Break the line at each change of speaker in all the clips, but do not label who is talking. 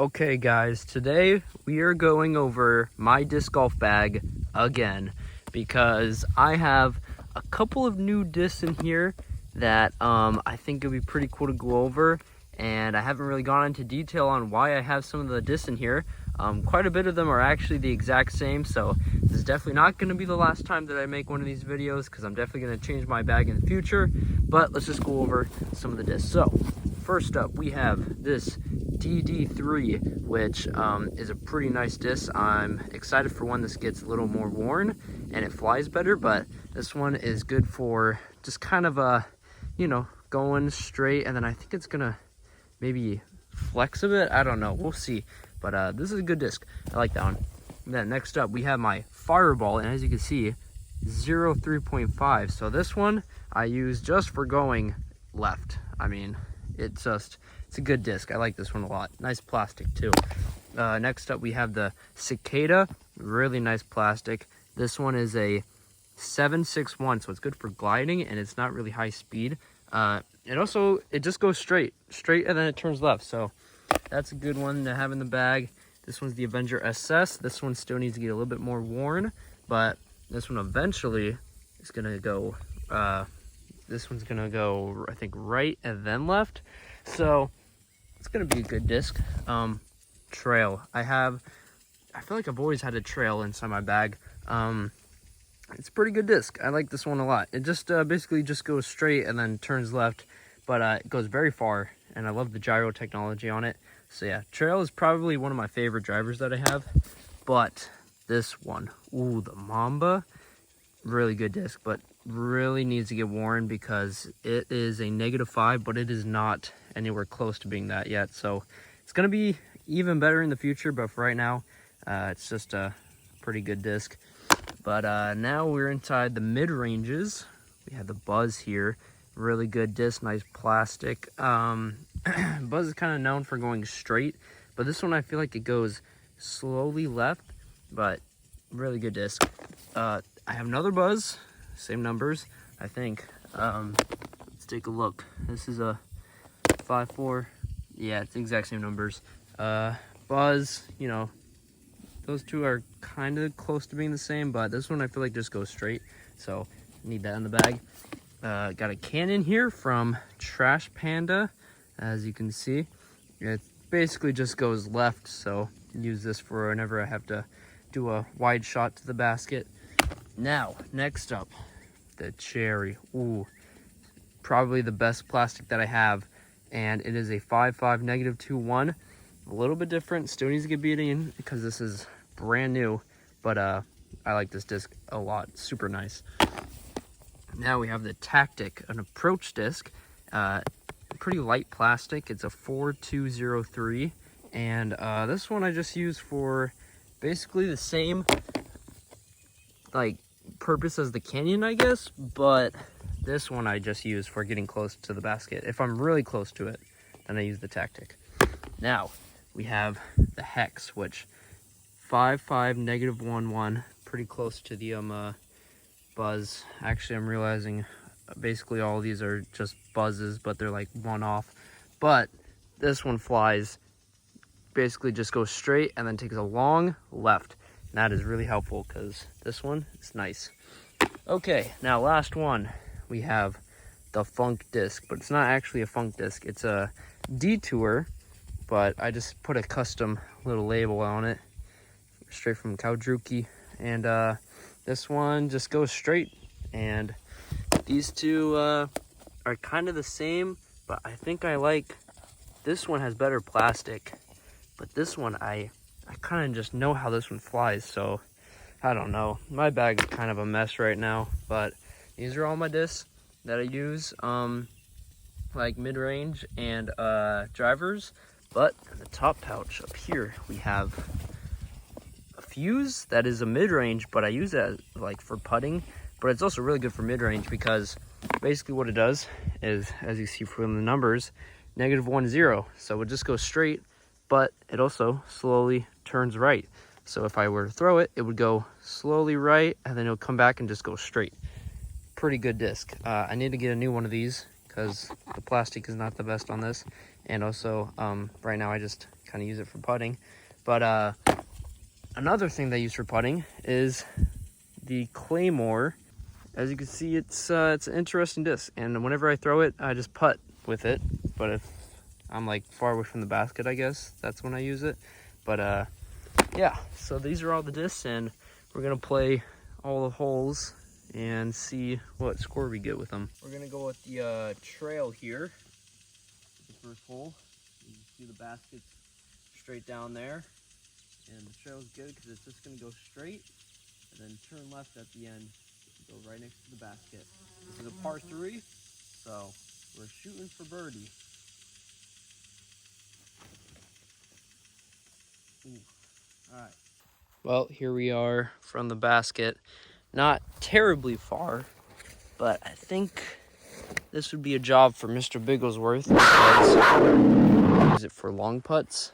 Okay guys, today we are going over my disc golf bag again because I have a couple of new discs in here that I think it'd be pretty cool to go over, and I haven't really gone into detail on why I have some of the discs in here. Quite a bit of them are actually the exact same, so this is definitely not going to be the last time that I make one of these videos because I'm definitely going to change my bag in the future. But let's just go over some of the discs. So first up, we have this DD3, which is a pretty nice disc. I'm excited for when this gets a little more worn and it flies better, but this one is good for just kind of going straight, and then I think it's gonna maybe flex a bit. I don't know, we'll see. But this is a good disc. I like that one. And then next up, we have my Fireball, and as you can see, 3.5. So this one I use just for going left. I mean, it's a good disc. I like this one a lot. Nice plastic too. Next up, we have the Cicada. Really nice plastic. This one is a 761, so it's good for gliding, and it's not really high speed. It just goes straight, and then it turns left. So that's a good one to have in the bag. This one's the Avenger SS. This one still needs to get a little bit more worn, but this one eventually is gonna go. This one's gonna go, I think, right and then left. So it's gonna be a good disc. Trail. I feel like I've always had a Trail inside my bag. It's a pretty good disc. I like this one a lot. It just basically just goes straight and then turns left, but it goes very far, and I love the gyro technology on it. So yeah, Trail is probably one of my favorite drivers that I have. But this one, ooh, the Mamba, really good disc, but really needs to get worn because it is a -5, but it is not anywhere close to being that yet. So it's gonna be even better in the future, but for right now, it's just a pretty good disc. But now we're inside the mid-ranges. We have the Buzz here. Really good disc, nice plastic. Buzz is kind of known for going straight, but this one I feel like it goes slowly left, but really good disc. I have another Buzz, same numbers, I think. Let's take a look. This is a 5.4. Yeah, it's the exact same numbers. Buzz, those two are kind of close to being the same, but this one I feel like just goes straight, so need that in the bag. Got a Cannon here from Trash Panda. As you can see, it basically just goes left, so use this for whenever I have to do a wide shot to the basket. Now, next up, the Cherry. Ooh, probably the best plastic that I have, and it is a 5.5 -2.1. A little bit different, still needs to get beat in because this is brand new, but I like this disc a lot. Super nice. Now we have the Tactic, an approach disc. Pretty light plastic. It's a 4203, and this one I just use for basically the same purpose as the Canyon, I guess, but this one I just use for getting close to the basket. If I'm really close to it, then I use the Tactic. Now we have the Hex, which 5.5 -1.1, pretty close to the Buzz. Actually, I'm realizing basically all of these are just Buzzes, but they're like one off. But this one flies, basically just goes straight and then takes a long left. And that is really helpful because this one is nice. Okay, now last one, we have the Funk disc, but it's not actually a Funk disc. It's a Detour, but I just put a custom little label on it, straight from Kaudruki. And this one just goes straight, and these two are kind of the same, but I think I like this one. Has better plastic, but this one I kind of just know how this one flies, so I don't know. My bag is kind of a mess right now, but these are all my discs that I use, like mid-range and drivers. But in the top pouch up here, we have a Fuse that is a mid-range, but I use that like for putting, but it's also really good for mid-range because basically what it does is, as you see from the numbers, -1.0. So it just goes straight, but it also slowly turns right. So if I were to throw it, it would go slowly right, and then it'll come back and just go straight. Pretty good disc. I need to get a new one of these because the plastic is not the best on this. And also, right now I just kind of use it for putting. But another thing they use for putting is the Claymore. As you can see, it's an interesting disc, and whenever I throw it, I just putt with it. But if I'm like far away from the basket, I guess that's when I use it. But yeah, so these are all the discs, and we're gonna play all the holes and see what score we get with them. We're gonna go with the trail here, the first hole. You can see the basket's straight down there, and the trail's good because it's just gonna go straight and then turn left at the end, go right next to the basket. This is a par 3, so we're shooting for birdie. Ooh. All right. Well, here we are from the basket. Not terribly far, but I think this would be a job for Mr. Bigglesworth because I use it for long putts,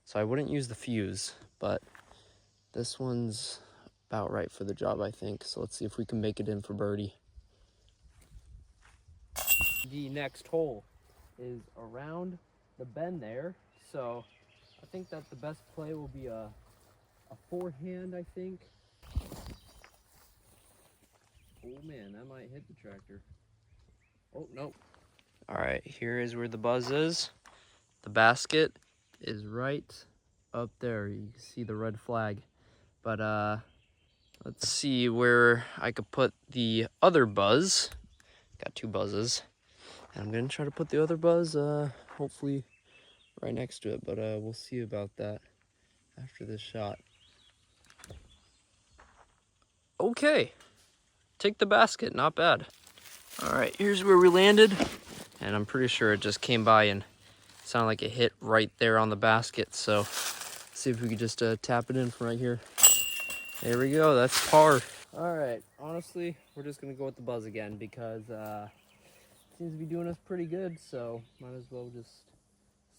so I wouldn't use the fuse, but this one's about right for the job, I think. So let's see if we can make it in for birdie. The next hole is around the bend there, so I think that the best play will be a forehand, I think. Oh man, that might hit the tractor. Oh, no. All right, here is where the buzz is. The basket is right up there. You can see the red flag. But let's see where I could put the other buzz. Got 2 buzzes. And I'm gonna try to put the other buzz, hopefully right next to it. But we'll see about that after this shot. Okay. Take the basket, not bad. All right, here's where we landed, and I'm pretty sure it just came by and sounded like it hit right there on the basket. So let's see if we could just tap it in from right here. There we go, that's par. All right, honestly, we're just gonna go with the buzz again because it seems to be doing us pretty good, so might as well just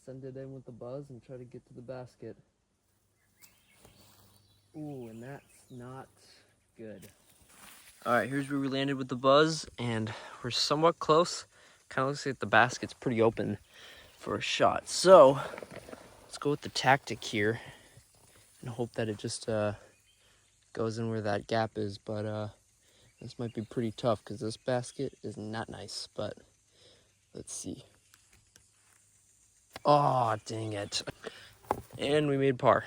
send it in with the buzz and try to get to the basket. Ooh, and that's not good. All right, here's where we landed with the buzz, and we're somewhat close. Kind of looks like the basket's pretty open for a shot. So let's go with the tactic here and hope that it just goes in where that gap is. But this might be pretty tough because this basket is not nice, but let's see. Oh, dang it. And we made par.